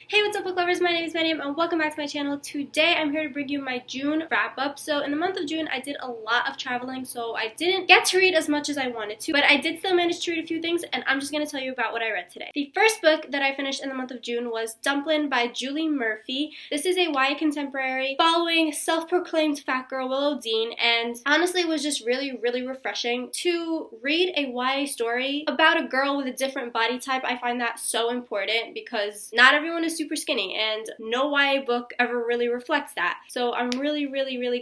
Hey, what's up book lovers? My name is Maddie and welcome back to my channel. Today I'm here to bring you my June wrap up. So in the month of June I did a lot of traveling, so I didn't get to read as much as I wanted to, but I did still manage to read a few things and I'm just going to tell you about what I read today. The first book that I finished in the month of June was Dumplin by Julie Murphy. This is a YA contemporary following self-proclaimed fat girl Willow Dean, and honestly it was just really refreshing to read a YA story about a girl with a different body type. I find that so important because not everyone is super skinny and no YA book ever really reflects that. So I'm really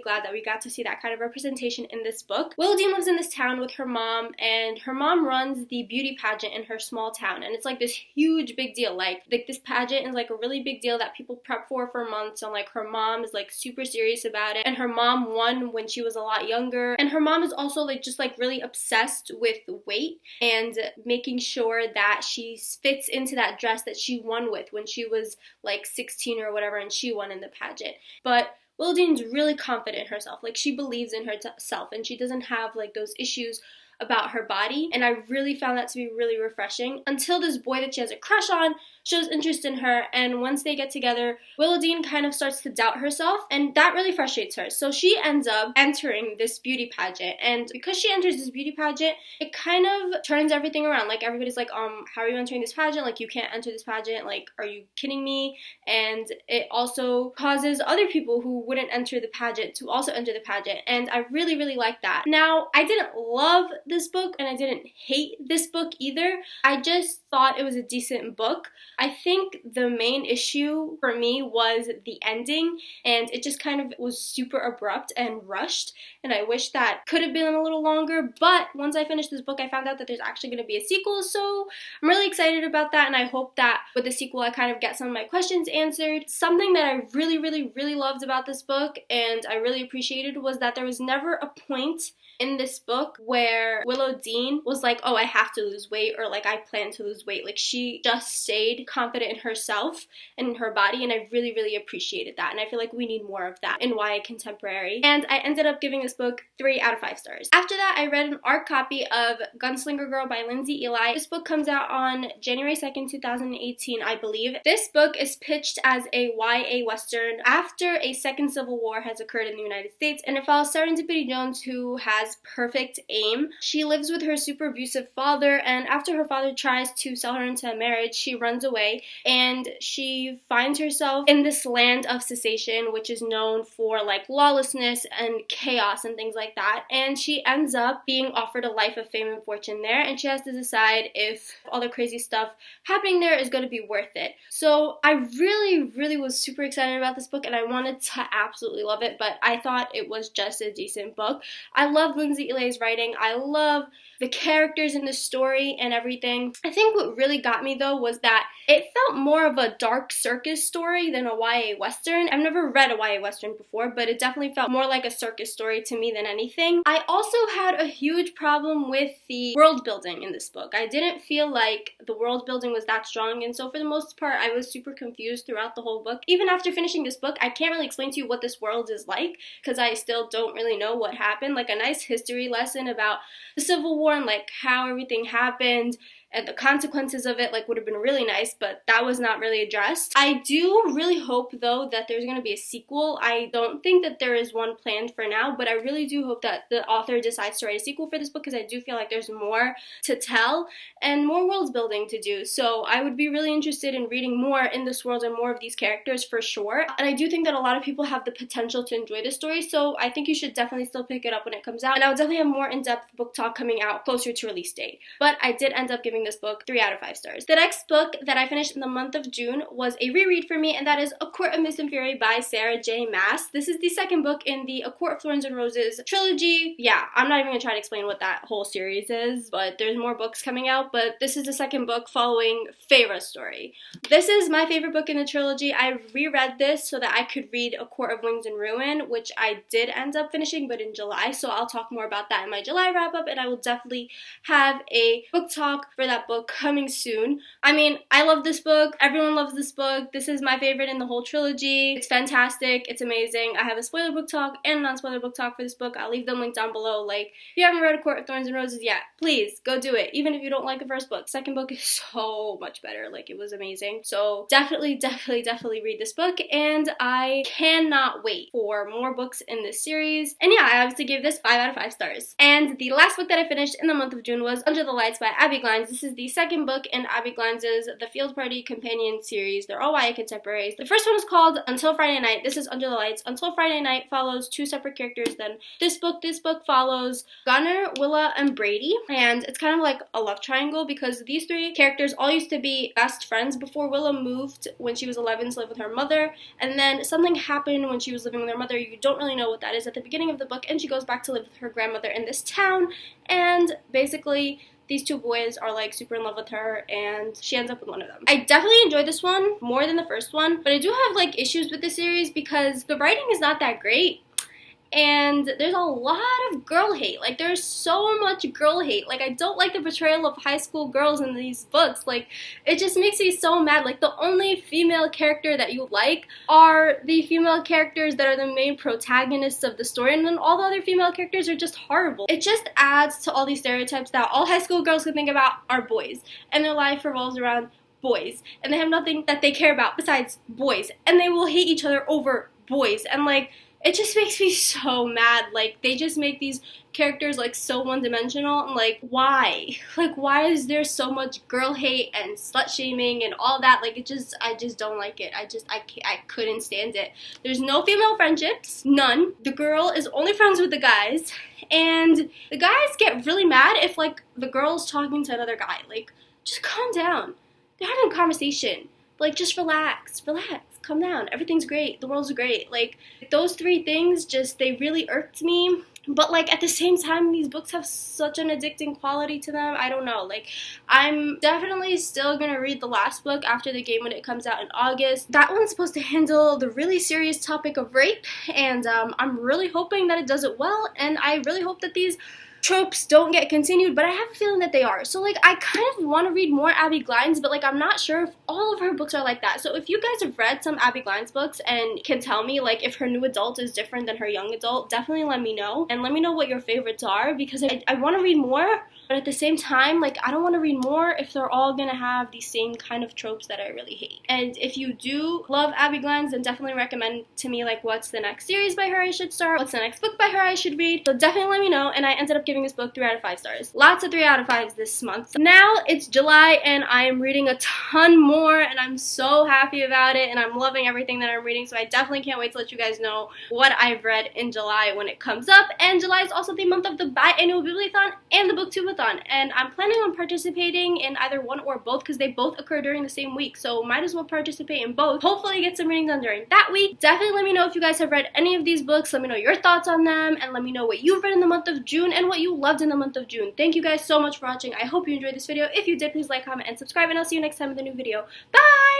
glad that we got to see that kind of representation in this book. Willow Dean lives in this town with her mom, and her mom runs the beauty pageant in her small town, and it's like this huge big deal. Like this pageant is like a really big deal that people prep for months, and like her mom is like super serious about it, and her mom won when she was a lot younger, and her mom is also like just like really obsessed with weight and making sure that she fits into that dress that she won with when she was like 16 or whatever, and she won in the pageant. But Willow Dean's really confident in herself. Like she believes in herself and she doesn't have like those issues about her body, and I really found that to be really refreshing until this boy that she has a crush on shows interest in her, and once they get together, Willow Dean kind of starts to doubt herself, and that really frustrates her. So she ends up entering this beauty pageant, and because she enters this beauty pageant, it kind of turns everything around. Like everybody's like, how are you entering this pageant? Like you can't enter this pageant, like are you kidding me? And it also causes other people who wouldn't enter the pageant to also enter the pageant, and I really like that. Now, I didn't love this book and I didn't hate this book either. I just thought it was a decent book. I think the main issue for me was the ending, and it just kind of was super abrupt and rushed, and I wish that could have been a little longer. But once I finished this book, I found out that there's actually going to be a sequel, so I'm really excited about that, and I hope that with the sequel I kind of get some of my questions answered. Something that I really loved about this book and I really appreciated was that there was never a point in this book where Willow Dean was like, oh, I have to lose weight, or like I plan to lose weight. Like she just stayed confident in herself and in her body, and I really appreciated that, and I feel like we need more of that in YA contemporary. And I ended up giving this book 3 out of 5 stars. After that, I read an ARC copy of Gunslinger Girl by Lindsay Eli. This book comes out on January 2nd, 2018, I believe. This book is pitched as a YA Western after a second civil war has occurred in the United States, and it follows Serendipity Jones, who has perfect aim. She lives with her super abusive father, and after her father tries to sell her into a marriage, she runs away and she finds herself in this land of cessation, which is known for like lawlessness and chaos and things like that, and she ends up being offered a life of fame and fortune there, and she has to decide if all the crazy stuff happening there is going to be worth it. So I really was super excited about this book, and I wanted to absolutely love it, but I thought it was just a decent book. I love Lindsay Eli's writing. I love the characters in the story and everything. I think what really got me though was that it felt more of a dark circus story than a YA Western. I've never read a YA Western before, but it definitely felt more like a circus story to me than anything. I also had a huge problem with the world building in this book. I didn't feel like the world building was that strong, and so for the most part I was super confused throughout the whole book. Even after finishing this book, I can't really explain to you what this world is like because I still don't really know what happened. Like a nice history lesson about the Civil War and like how everything happened and the consequences of it like would have been really nice, but that was not really addressed. I do really hope though that there's going to be a sequel. I don't think that there is one planned for now, but I really do hope that the author decides to write a sequel for this book because I do feel like there's more to tell and more world building to do. So I would be really interested in reading more in this world and more of these characters for sure. And I do think that a lot of people have the potential to enjoy this story, so I think you should definitely still pick it up when it comes out. And I'll definitely have more in-depth book talk coming out closer to release date. But I did end up giving this book 3 out of 5 stars. The next book that I finished in the month of June was a reread for me, and that is A Court of Mist and Fury by Sarah J. Maas. This is the second book in the A Court of Thorns and Roses trilogy. Yeah, I'm not even gonna try to explain what that whole series is, but there's more books coming out, but this is the second book following Feyre's story. This is my favorite book in the trilogy. I reread this so that I could read A Court of Wings and Ruin, which I did end up finishing, but in July, so I'll talk more about that in my July wrap-up, and I will definitely have a book talk for that that book coming soon. I mean, I love this book. Everyone loves this book. This is my favorite in the whole trilogy. It's fantastic. It's amazing. I have a spoiler book talk and a non-spoiler book talk for this book. I'll leave them linked down below. Like, if you haven't read A Court of Thorns and Roses yet, please go do it. Even if you don't like the first book. Second book is so much better. Like, it was amazing. So definitely read this book, and I cannot wait for more books in this series. And yeah, I obviously gave this 5 out of 5 stars. And the last book that I finished in the month of June was Under the Lights by Abby Glines. This is the second book in Abby Glines' The Field Party Companion series. They're all YA contemporaries. The first one is called Until Friday Night. This is Under the Lights. Until Friday Night follows 2 separate characters. Then this book follows Gunnar, Willa, and Brady. And it's kind of like a love triangle because these 3 characters all used to be best friends before Willa moved when she was 11 to live with her mother. And then something happened when she was living with her mother. You don't really know what that is at the beginning of the book. And she goes back to live with her grandmother in this town. And basically, these 2 boys are like super in love with her, and she ends up with one of them. I definitely enjoyed this one more than the first one, but I do have like issues with the series because the writing is not that great. And there's a lot of girl hate. Like, there's so much girl hate. Like, I don't like the portrayal of high school girls in these books. Like, it just makes me so mad. Like, the only female character that you like are the female characters that are the main protagonists of the story, and then all the other female characters are just horrible. It just adds to all these stereotypes that all high school girls can think about are boys, and their life revolves around boys, and they have nothing that they care about besides boys, and they will hate each other over boys, and like, it just makes me so mad. Like, they just make these characters like so one-dimensional, and like, why? Like, why is there so much girl hate and slut-shaming and all that? Like, I just don't like it. I couldn't stand it. There's no female friendships, none. The girl is only friends with the guys, and the guys get really mad if like the girl's talking to another guy. Like, just calm down. They're having a conversation. Like, just relax, calm down. Everything's great. The world's great. Like, those 3 things just, they really irked me. But, like, at the same time, these books have such an addicting quality to them. I don't know. Like, I'm definitely still gonna read the last book, After the Game, when it comes out in August. That one's supposed to handle the really serious topic of rape, and I'm really hoping that it does it well, and I really hope that these tropes don't get continued, but I have a feeling that they are. So like, I kind of want to read more Abby Glines, but like, I'm not sure if all of her books are like that. So if you guys have read some Abby Glines books and can tell me like if her new adult is different than her young adult, definitely let me know, and let me know what your favorites are, because I want to read more, but at the same time, like, I don't want to read more if they're all gonna have the same kind of tropes that I really hate. And if you do love Abby Glines, then definitely recommend to me like what's the next series by her I should start, what's the next book by her I should read. So definitely let me know. And I ended up giving this book 3 out of 5 stars. Lots of 3 out of 5s this month. So now it's July and I am reading a ton more, and I'm so happy about it, and I'm loving everything that I'm reading. So I definitely can't wait to let you guys know what I've read in July when it comes up. And July is also the month of the biannual Bibliothon and the Booktubeathon, and I'm planning on participating in either one or both because they both occur during the same week, so might as well participate in both. Hopefully get some reading done during that week. Definitely let me know if you guys have read any of these books. Let me know your thoughts on them, and let me know what you've read in the month of June and what you loved in the month of June. Thank you guys so much for watching. I hope you enjoyed this video. If you did, please like, comment, and subscribe, and I'll see you next time with a new video. Bye!